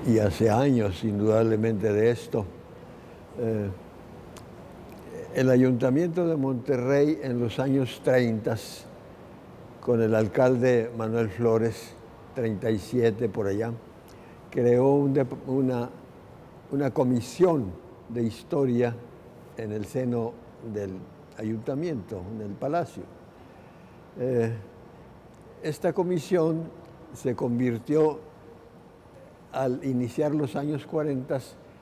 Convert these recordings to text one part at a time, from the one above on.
y hace años indudablemente de esto. El Ayuntamiento de Monterrey en los años 30, con el alcalde Manuel Flores, 37 por allá, creó una comisión de historia en el seno del ayuntamiento, en el palacio. Esta comisión se convirtió, al iniciar los años 40,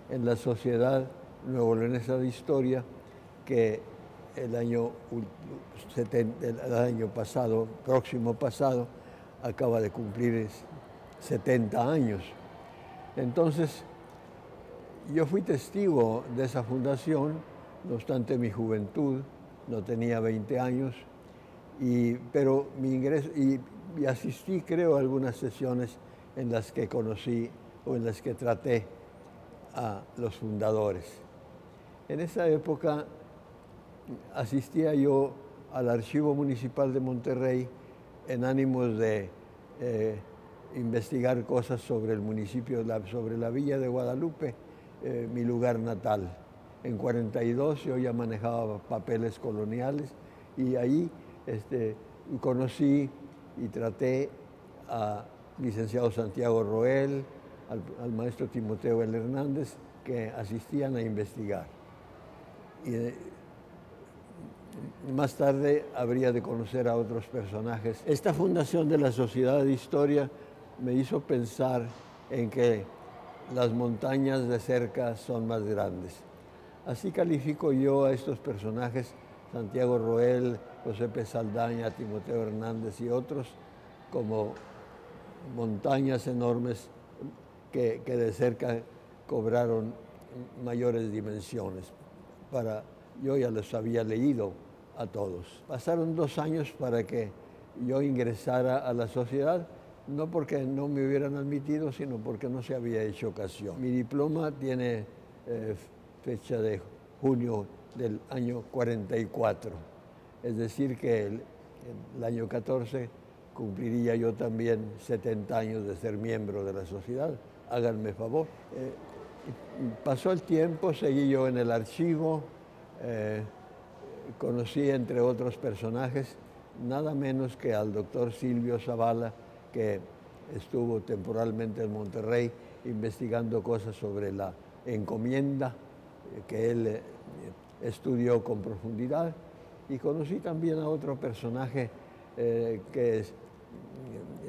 en la Sociedad Nuevo-Leonesa de Historia, que el año pasado, próximo pasado, acaba de cumplir 70 años. Entonces, yo fui testigo de esa fundación, no obstante mi juventud, no tenía 20 años, pero mi ingreso, y asistí, creo, a algunas sesiones en las que conocí o en las que traté a los fundadores. En esa época asistía yo al Archivo Municipal de Monterrey en ánimos de investigar cosas sobre el municipio, sobre la Villa de Guadalupe, mi lugar natal. En 42 yo ya manejaba papeles coloniales y ahí conocí y traté a licenciado Santiago Roel, al maestro Timoteo L. Hernández, que asistían a investigar. Y más tarde habría de conocer a otros personajes. Esta fundación de la Sociedad de Historia me hizo pensar en que las montañas de cerca son más grandes. Así califico yo a estos personajes, Santiago Roel, José P. Saldaña, Timoteo Hernández y otros, como montañas enormes que de cerca cobraron mayores dimensiones. Yo ya los había leído a todos. Pasaron 2 años para que yo ingresara a la sociedad, no porque no me hubieran admitido, sino porque no se había hecho ocasión. Mi diploma tiene fecha de junio del año 44, es decir que el año 14 cumpliría yo también 70 años de ser miembro de la sociedad. Háganme favor. Pasó el tiempo, seguí yo en el archivo, conocí entre otros personajes nada menos que al doctor Silvio Zavala, que estuvo temporalmente en Monterrey investigando cosas sobre la encomienda, que él estudió con profundidad, y conocí también a otro personaje que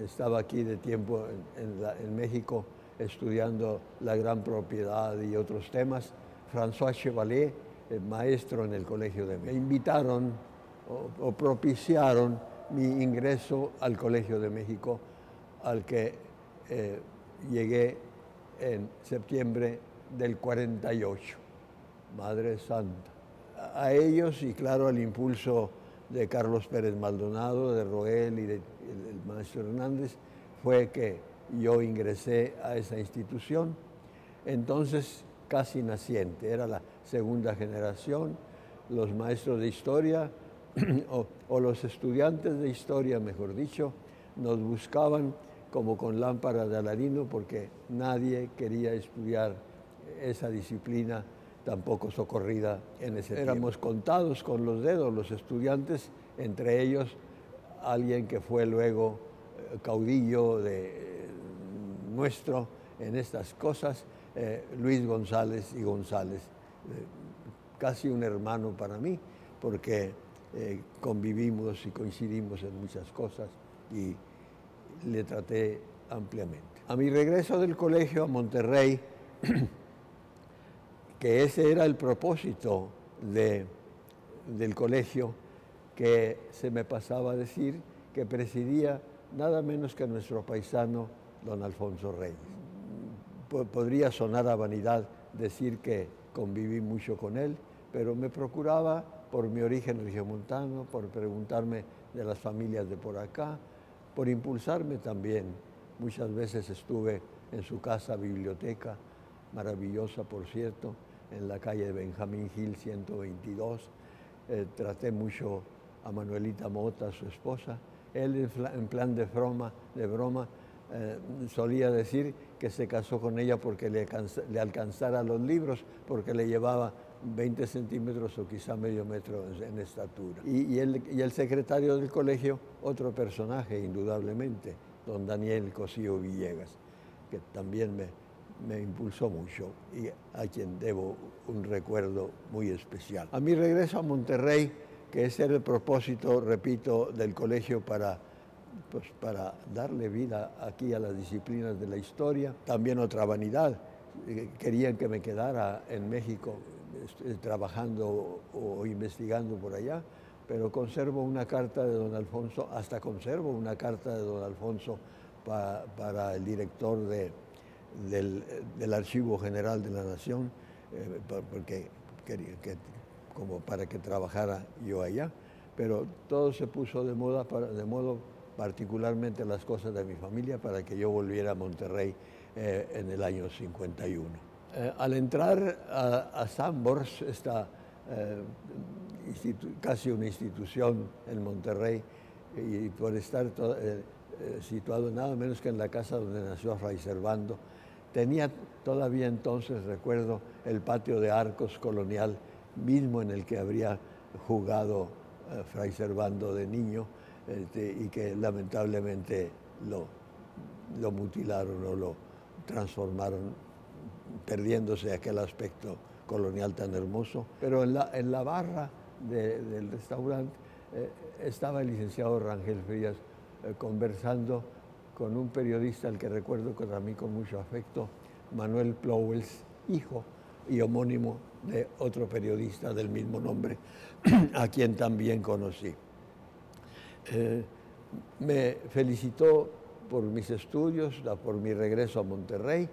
estaba aquí de tiempo en México estudiando la gran propiedad y otros temas, François Chevalier, maestro en el Colegio de México. Me invitaron o propiciaron mi ingreso al Colegio de México, al que llegué en septiembre del 48. Madre Santa. A ellos y claro al impulso de Carlos Pérez Maldonado, de Roel y del maestro Hernández, fue que yo ingresé a esa institución. Entonces, casi naciente, era la segunda generación, los maestros de historia o los estudiantes de historia, mejor dicho, nos buscaban como con lámpara de Aladino porque nadie quería estudiar esa disciplina tampoco socorrida en ese tiempo. Éramos contados con los dedos los estudiantes, entre ellos alguien que fue luego caudillo nuestro en estas cosas, Luis González y González, casi un hermano para mí, porque convivimos y coincidimos en muchas cosas y le traté ampliamente. A mi regreso del colegio a Monterrey, que ese era el propósito del colegio, que se me pasaba a decir, que presidía nada menos que nuestro paisano don Alfonso Reyes. Podría sonar a vanidad decir que conviví mucho con él, pero me procuraba, por mi origen regiomontano, por preguntarme de las familias de por acá, por impulsarme también. Muchas veces estuve en su casa biblioteca, maravillosa por cierto, en la calle de Benjamín Gil 122. Traté mucho a Manuelita Mota, su esposa. Él en plan de broma solía decir que se casó con ella porque le alcanzara los libros, porque le llevaba 20 centímetros o quizá medio metro en estatura. Y el secretario del colegio, otro personaje indudablemente, don Daniel Cosío Villegas, que también me impulsó mucho y a quien debo un recuerdo muy especial. A mi regreso a Monterrey, que ese era el propósito, repito, del colegio para darle vida aquí a las disciplinas de la historia. También otra vanidad, querían que me quedara en México trabajando o investigando por allá, pero conservo una carta de don Alfonso, hasta conservo una carta de don Alfonso para el director del Archivo General de la Nación, porque quería como para que trabajara yo allá, pero todo se puso de modo particularmente las cosas de mi familia, para que yo volviera a Monterrey en el año 51. Al entrar a Sanborns, esta casi una institución en Monterrey, y por estar situado nada menos que en la casa donde nació Fray Servando, tenía todavía entonces, recuerdo, el patio de arcos colonial, mismo en el que habría jugado Fray Servando de niño, y que lamentablemente lo mutilaron o lo transformaron, perdiéndose aquel aspecto colonial tan hermoso. Pero en la barra del restaurante estaba el licenciado Rangel Frías conversando con un periodista al que recuerdo también con mucho afecto, Manuel Plowels, hijo y homónimo de otro periodista del mismo nombre, a quien también conocí. Me felicitó por mis estudios, por mi regreso a Monterrey,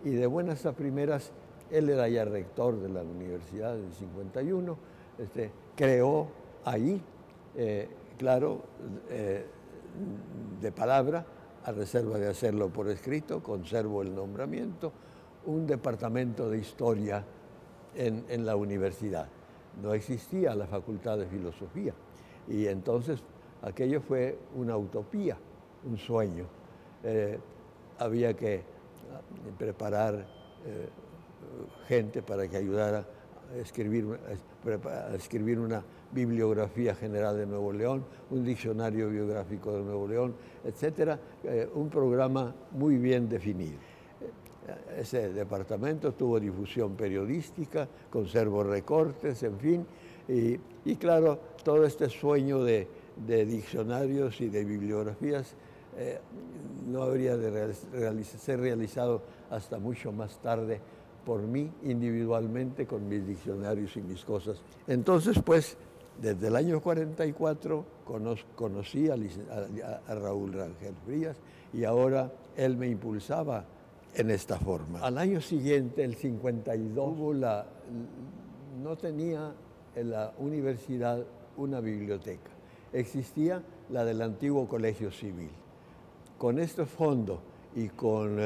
y de buenas a primeras, él era ya rector de la universidad en 51, creó ahí, claro, de palabra, a reserva de hacerlo por escrito, conservo el nombramiento, un departamento de historia en la universidad. No existía la Facultad de Filosofía, y entonces aquello fue una utopía, un sueño. Había que preparar gente para que ayudara a escribir una bibliografía general de Nuevo León, un diccionario biográfico de Nuevo León, etcétera, un programa muy bien definido. Ese departamento tuvo difusión periodística, conservó recortes, en fin, y claro, todo este sueño de diccionarios y de bibliografías no habría de ser realizado hasta mucho más tarde por mí individualmente con mis diccionarios y mis cosas. Entonces, pues, desde el año 44 conocí a Raúl Rangel Frías, y ahora él me impulsaba en esta forma. Al año siguiente, el 52, no tenía en la universidad una biblioteca. Existía la del antiguo Colegio Civil. Con este fondo y con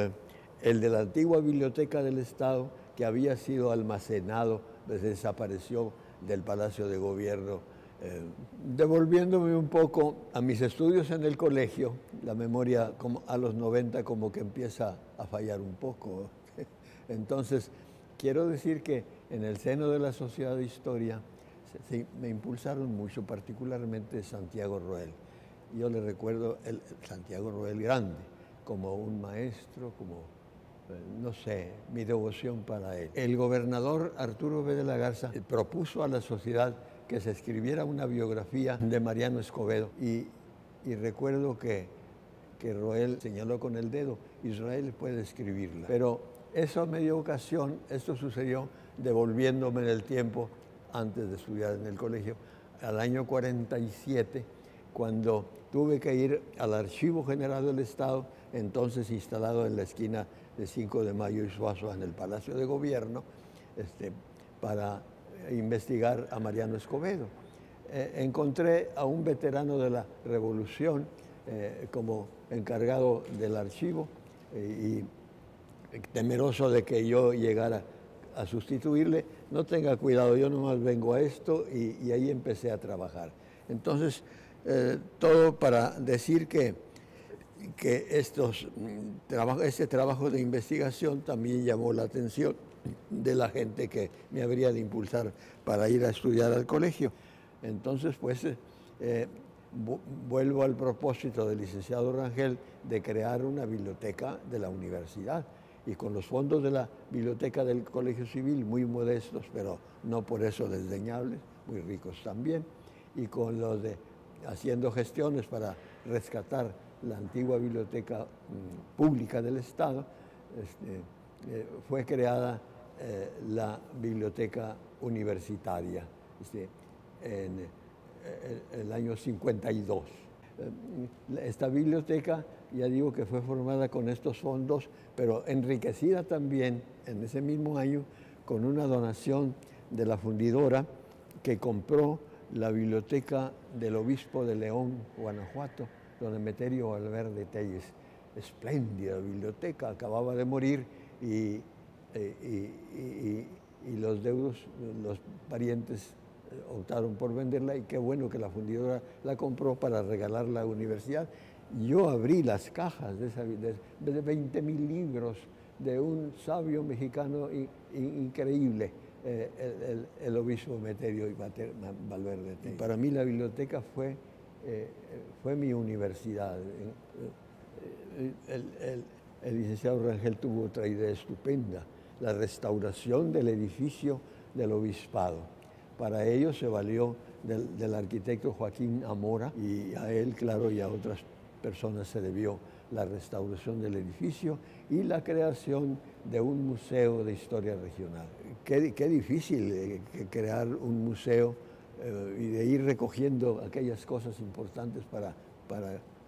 el de la antigua Biblioteca del Estado, que había sido almacenado, desapareció del Palacio de Gobierno, devolviéndome un poco a mis estudios en el colegio. La memoria a los 90 como que empieza a fallar un poco. Entonces, quiero decir que en el seno de la Sociedad de Historia me impulsaron mucho, particularmente Santiago Roel. Yo le recuerdo el Santiago Roel grande, como un maestro, como, no sé, mi devoción para él. El gobernador Arturo B. de la Garza propuso a la sociedad que se escribiera una biografía de Mariano Escobedo, y recuerdo que Roel señaló con el dedo: Israel puede escribirla. Pero eso me dio ocasión, esto sucedió devolviéndome en el tiempo antes de estudiar en el colegio, al año 47, cuando tuve que ir al Archivo General del Estado, entonces instalado en la esquina de 5 de Mayo y Suazo, en el Palacio de Gobierno, para investigar a Mariano Escobedo. Encontré a un veterano de la Revolución como encargado del archivo, y temeroso de que yo llegara a sustituirle: no tenga cuidado, yo nomás vengo a esto, y ahí empecé a trabajar. Entonces, todo para decir que que este trabajo de investigación también llamó la atención de la gente que me habría de impulsar para ir a estudiar al colegio. Entonces, pues, vuelvo al propósito del licenciado Rangel de crear una biblioteca de la universidad, y con los fondos de la biblioteca del Colegio Civil, muy modestos, pero no por eso desdeñables, muy ricos también, y con los de haciendo gestiones para rescatar la antigua biblioteca pública del Estado, fue creada la biblioteca universitaria en el año 52. Esta biblioteca, ya digo que fue formada con estos fondos, pero enriquecida también en ese mismo año con una donación de la fundidora que compró la biblioteca del obispo de León, Guanajuato, don Emeterio Valverde Telles. Espléndida biblioteca, acababa de morir y los deudos, los parientes optaron por venderla, y qué bueno que la fundidora la compró para regalarla a la universidad. Yo abrí las cajas de 20,000 libros de un sabio mexicano increíble, el obispo Emeterio Valverde. Y para mí la biblioteca fue mi universidad. El licenciado Rangel tuvo otra idea estupenda, la restauración del edificio del obispado. Para ello se valió del arquitecto Joaquín Amora, y a él, claro, y a otras personas se debió la restauración del edificio y la creación de un museo de historia regional. Qué difícil crear un museo y de ir recogiendo aquellas cosas importantes para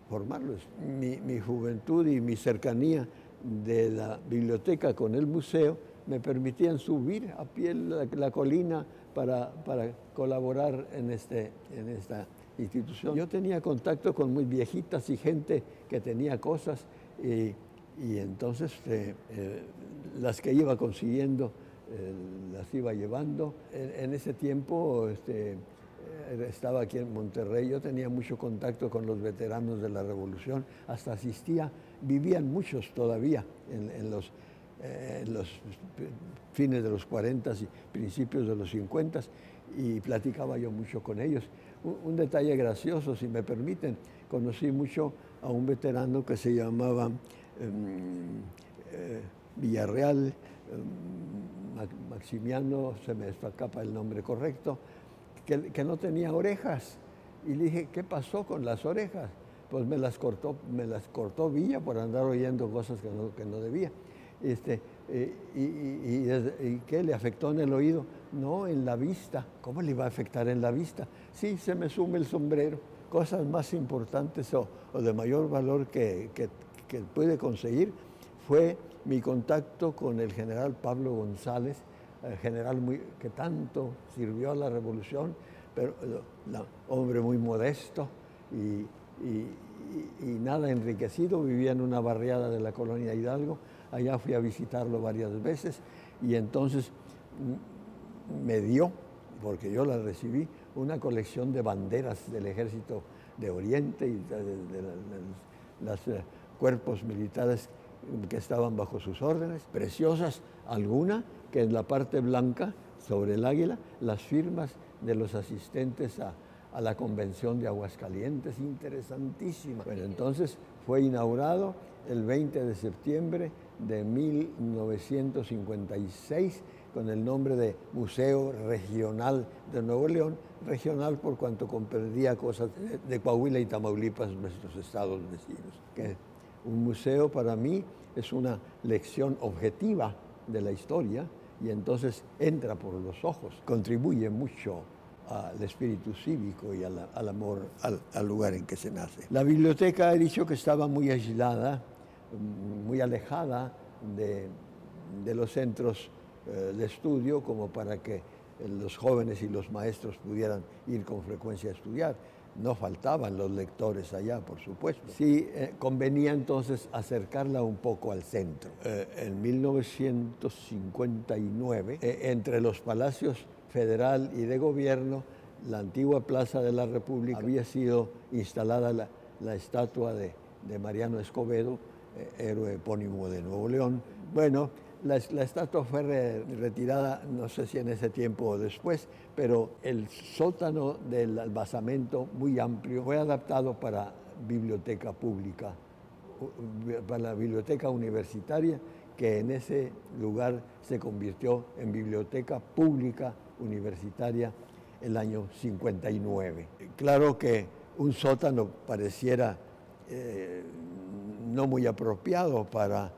formarlos. Mi juventud y mi cercanía de la biblioteca con el museo me permitían subir a pie la colina para colaborar en esta institución. Yo tenía contacto con muy viejitas y gente que tenía cosas, y entonces las que iba consiguiendo las iba llevando. En ese tiempo estaba aquí en Monterrey, yo tenía mucho contacto con los veteranos de la Revolución, hasta asistía, vivían muchos todavía en los fines de los 40 y principios de los 50, y platicaba yo mucho con ellos. Un detalle gracioso, si me permiten, conocí mucho a un veterano que se llamaba Villarreal, Maximiano, se me escapa el nombre correcto, que no tenía orejas. Y le dije, ¿qué pasó con las orejas? Pues me las cortó Villa por andar oyendo cosas que no debía. ¿Y qué le afectó en el oído? No, en la vista. ¿Cómo le iba a afectar en la vista? Sí, se me sume el sombrero. Cosas más importantes o de mayor valor que pude conseguir fue mi contacto con el general Pablo González, general que tanto sirvió a la Revolución, pero hombre muy modesto y nada enriquecido. Vivía en una barriada de la colonia Hidalgo. Allá fui a visitarlo varias veces, y entonces me dio, porque yo la recibí, una colección de banderas del Ejército de Oriente y de los cuerpos militares que estaban bajo sus órdenes, preciosas, alguna que en la parte blanca, sobre el águila, las firmas de los asistentes a la Convención de Aguascalientes, interesantísima. Bueno, entonces fue inaugurado el 20 de septiembre de 1956 con el nombre de Museo Regional de Nuevo León, regional por cuanto comprendía cosas de Coahuila y Tamaulipas, nuestros estados vecinos. Que un museo para mí es una lección objetiva de la historia, y entonces entra por los ojos, contribuye mucho al espíritu cívico y al amor al lugar en que se nace. La biblioteca, he dicho que estaba muy aislada, muy alejada de los centros de estudio, como para que los jóvenes y los maestros pudieran ir con frecuencia a estudiar. No faltaban los lectores allá, por supuesto. Sí, convenía entonces acercarla un poco al centro. En 1959, entre los palacios federal y de gobierno, la antigua Plaza de la República, había sido instalada la estatua de de Mariano Escobedo, héroe epónimo de Nuevo León. Bueno, la estatua fue retirada, no sé si en ese tiempo o después, pero el sótano del basamento, muy amplio, fue adaptado para biblioteca pública, para la biblioteca universitaria, que en ese lugar se convirtió en biblioteca pública universitaria el año 59. Claro que un sótano pareciera no muy apropiado para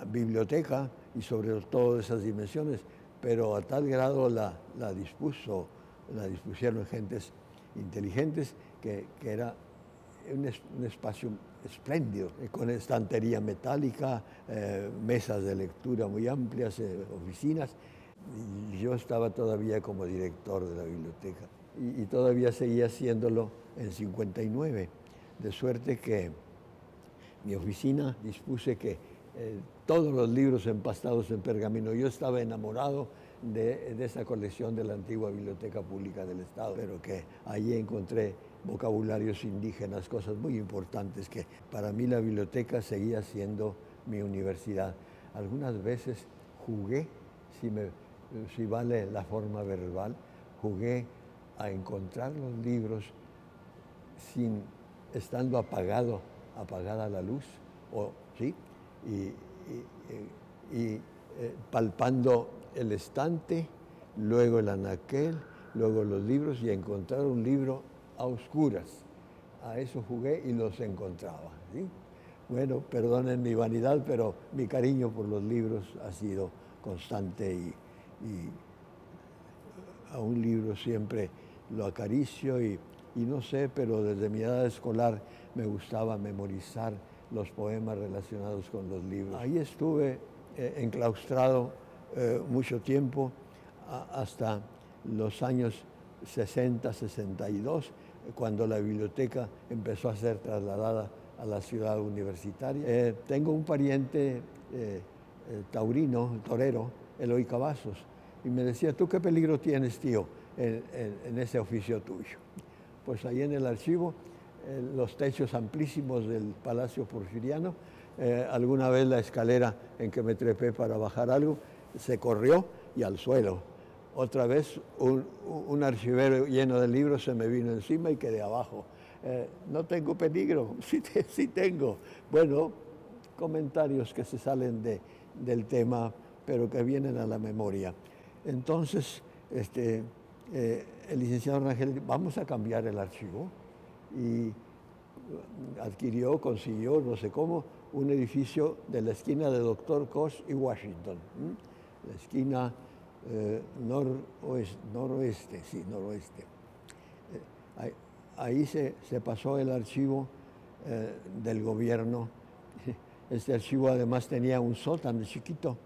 biblioteca y sobre todo esas dimensiones, pero a tal grado la dispusieron gentes inteligentes que era un espacio espléndido, con estantería metálica, mesas de lectura muy amplias, oficinas. Y yo estaba todavía como director de la biblioteca y todavía seguía haciéndolo en 59, de suerte que mi oficina dispuse que todos los libros empastados en pergamino. Yo estaba enamorado de esa colección de la antigua Biblioteca Pública del Estado, pero que allí encontré vocabularios indígenas, cosas muy importantes, que para mí la biblioteca seguía siendo mi universidad. Algunas veces jugué, si vale la forma verbal, jugué a encontrar los libros estando apagada la luz, ¿sí? y palpando el estante, luego el anaquel, luego los libros, y encontrar un libro a oscuras. A eso jugué y los encontraba, ¿sí? Bueno, perdonen mi vanidad, pero mi cariño por los libros ha sido constante y a un libro siempre lo acaricio y no sé, pero desde mi edad escolar me gustaba memorizar los poemas relacionados con los libros. Ahí estuve enclaustrado mucho tiempo, hasta los años 60, 62, cuando la biblioteca empezó a ser trasladada a la ciudad universitaria. Tengo un pariente taurino, torero, Eloy Cavazos, y me decía: ¿tú qué peligro tienes, tío, en ese oficio tuyo? Pues ahí en el archivo, los techos amplísimos del Palacio Porfiriano, alguna vez la escalera en que me trepé para bajar algo se corrió y al suelo. Otra vez un archivero lleno de libros se me vino encima y quedé abajo. No tengo peligro, sí tengo. Bueno, comentarios que se salen del tema, pero que vienen a la memoria. Entonces, el licenciado Rangel, vamos a cambiar el archivo, y consiguió, no sé cómo, un edificio de la esquina de Dr. Cos y Washington, la esquina noroeste. Ahí se pasó el archivo del gobierno. Este archivo además tenía un sótano chiquito,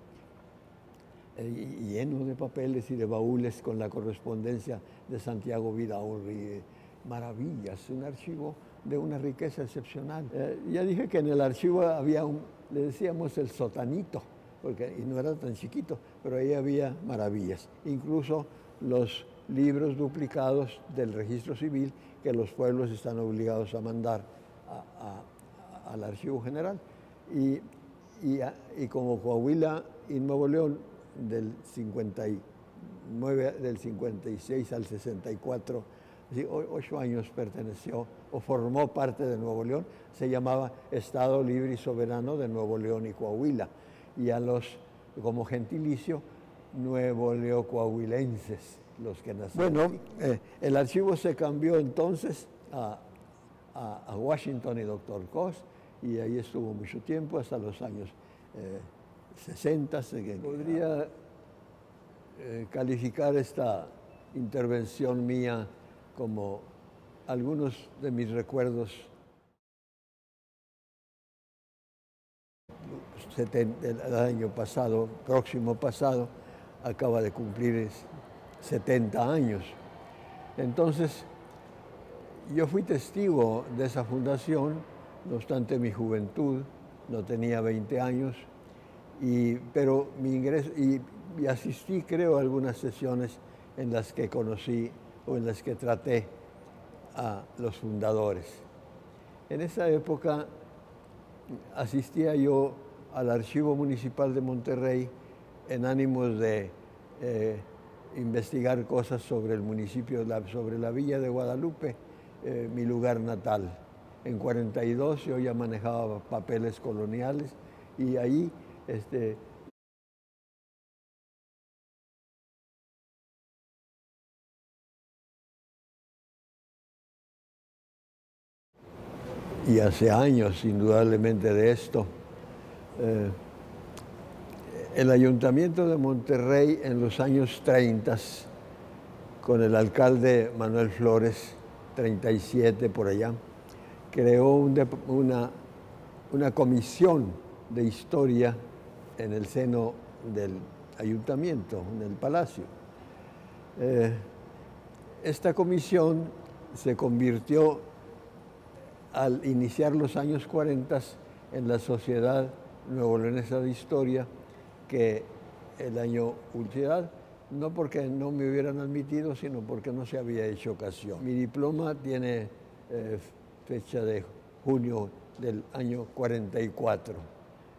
lleno de papeles y de baúles con la correspondencia de Santiago Vidaurri. Maravillas, un archivo de una riqueza excepcional. Ya dije que en el archivo había le decíamos el sotanito, y no era tan chiquito, pero ahí había maravillas. Incluso los libros duplicados del registro civil que los pueblos están obligados a mandar al Archivo General. Y como Coahuila y Nuevo León del 56 al 64, 8 años perteneció o formó parte de Nuevo León, se llamaba Estado Libre y Soberano de Nuevo León y Coahuila, y como gentilicio, nuevo leocoahuilenses, los que nacieron. Bueno, el archivo se cambió entonces a Washington y Dr. Cos, y ahí estuvo mucho tiempo, hasta los años 60. Podría calificar esta intervención mía como algunos de mis recuerdos del año pasado, próximo pasado, acaba de cumplir 70 años. Entonces, yo fui testigo de esa fundación, no obstante mi juventud, no tenía 20 años, pero mi ingreso, y asistí, creo, a algunas sesiones en las que conocí o en las que traté a los fundadores. En esa época asistía yo al Archivo Municipal de Monterrey en ánimos de investigar cosas sobre el municipio, sobre la villa de Guadalupe, mi lugar natal. En 42 yo ya manejaba papeles coloniales y ahí y hace años indudablemente de esto. El Ayuntamiento de Monterrey en los años 30, con el alcalde Manuel Flores, 37 por allá, creó una comisión de historia en el seno del ayuntamiento, en el palacio. Esta comisión se convirtió, al iniciar los años 40, en la Sociedad Nuevo-Leonesa de Historia, que el año último, no porque no me hubieran admitido, sino porque no se había hecho ocasión. Mi diploma tiene fecha de junio del año 44,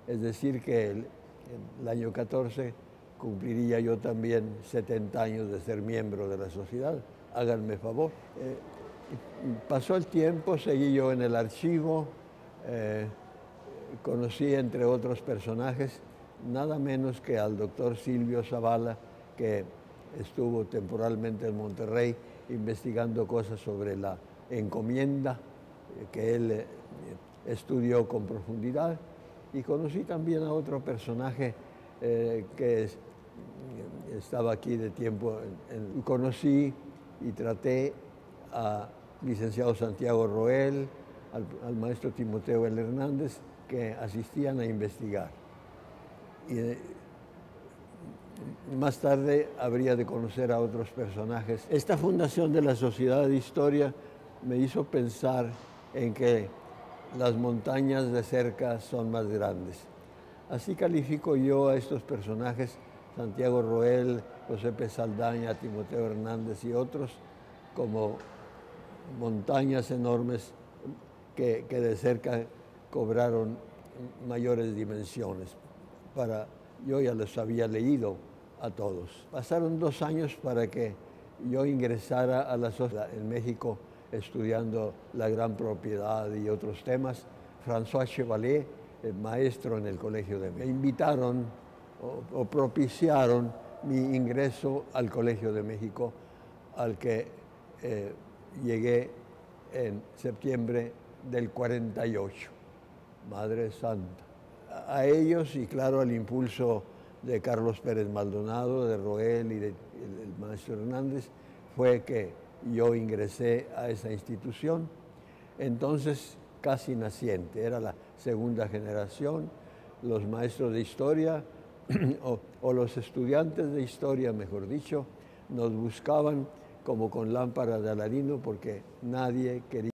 es decir que el año 14 cumpliría yo también 70 años de ser miembro de la sociedad. Háganme favor. Pasó el tiempo, seguí yo en el archivo, conocí entre otros personajes nada menos que al doctor Silvio Zavala, que estuvo temporalmente en Monterrey investigando cosas sobre la encomienda, que él estudió con profundidad, y conocí también a otro personaje que estaba aquí de tiempo. Conocí y traté a licenciado Santiago Roel, al maestro Timoteo L. Hernández, que asistían a investigar. Y más tarde habría de conocer a otros personajes. Esta fundación de la Sociedad de Historia me hizo pensar en que las montañas de cerca son más grandes. Así califico yo a estos personajes, Santiago Roel, José P. Saldaña, Timoteo Hernández y otros, como montañas enormes que de cerca cobraron mayores dimensiones. Yo ya los había leído a todos. Pasaron 2 años para que yo ingresara a la sociedad en México, estudiando la gran propiedad y otros temas. François Chevalier, el maestro en el Colegio de México. Me invitaron o propiciaron mi ingreso al Colegio de México, al que llegué en septiembre del 48. Madre Santa. A ellos y claro al impulso de Carlos Pérez Maldonado, de Roel y del maestro Hernández, fue que yo ingresé a esa institución. Entonces casi naciente, era la segunda generación. Los maestros de historia o los estudiantes de historia, mejor dicho, nos buscaban como con lámpara de Aladino porque nadie quería